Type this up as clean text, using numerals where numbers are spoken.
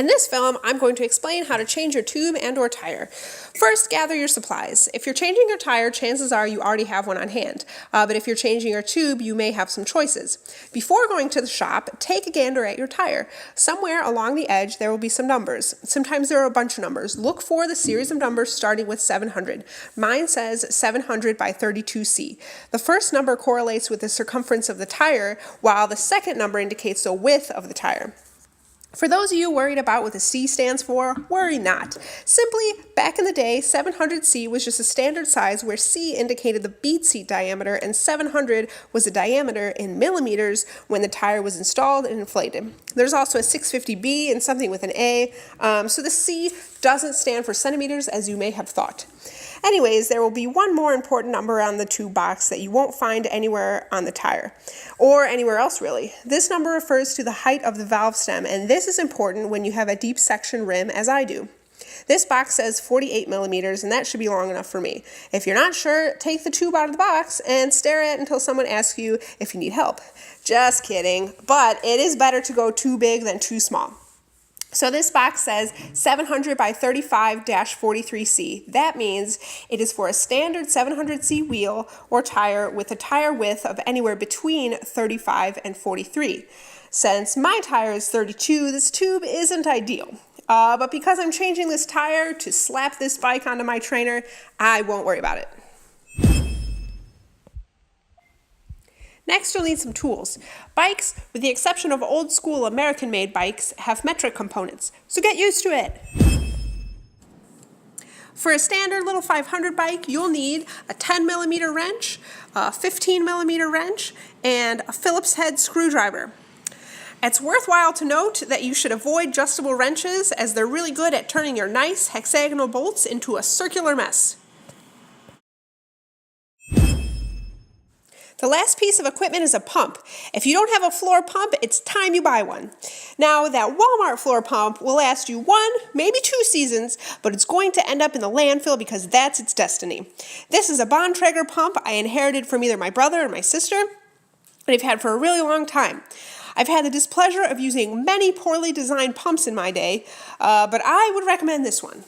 In this film, I'm going to explain how to change your tube and or tire. First, gather your supplies. If you're changing your tire, chances are you already have one on hand. But if you're changing your tube, you may have some choices. Before going to the shop, take a gander at your tire. Somewhere along the edge, there will be some numbers. Sometimes there are a bunch of numbers. Look for the series of numbers starting with 700. Mine says 700 by 32C. The first number correlates with the circumference of the tire, while the second number indicates the width of the tire. For those of you worried about what the C stands for, worry not. Simply, back in the day, 700C was just a standard size where C indicated the bead seat diameter and 700 was the diameter in millimeters when the tire was installed and inflated. There's also a 650B and something with an A, so the C doesn't stand for centimeters as you may have thought. Anyways, there will be one more important number on the tube box that you won't find anywhere on the tire, or anywhere else really. This number refers to the height of the valve stem, and this is important when you have a deep section rim as I do. This box says 48 millimeters, and that should be long enough for me. If you're not sure, take the tube out of the box and stare at it until someone asks you if you need help. Just kidding, but it is better to go too big than too small. So this box says 700 by 35-43C. That means it is for a standard 700C wheel or tire with a tire width of anywhere between 35 and 43. Since my tire is 32, this tube isn't ideal. But because I'm changing this tire to slap this bike onto my trainer, I won't worry about it. Next, you'll need some tools. Bikes, with the exception of old school American-made bikes, have metric components, so get used to it. For a standard little 500 bike, you'll need a 10mm wrench, a 15mm wrench, and a Phillips head screwdriver. It's worthwhile to note that you should avoid adjustable wrenches as they're really good at turning your nice hexagonal bolts into a circular mess. The last piece of equipment is a pump. If you don't have a floor pump, it's time you buy one. Now, that Walmart floor pump will last you 1, maybe 2 seasons, but it's going to end up in the landfill because that's its destiny. This is a Bontrager pump I inherited from either my brother or my sister, and I've had for a really long time. I've had the displeasure of using many poorly designed pumps in my day, but I would recommend this one.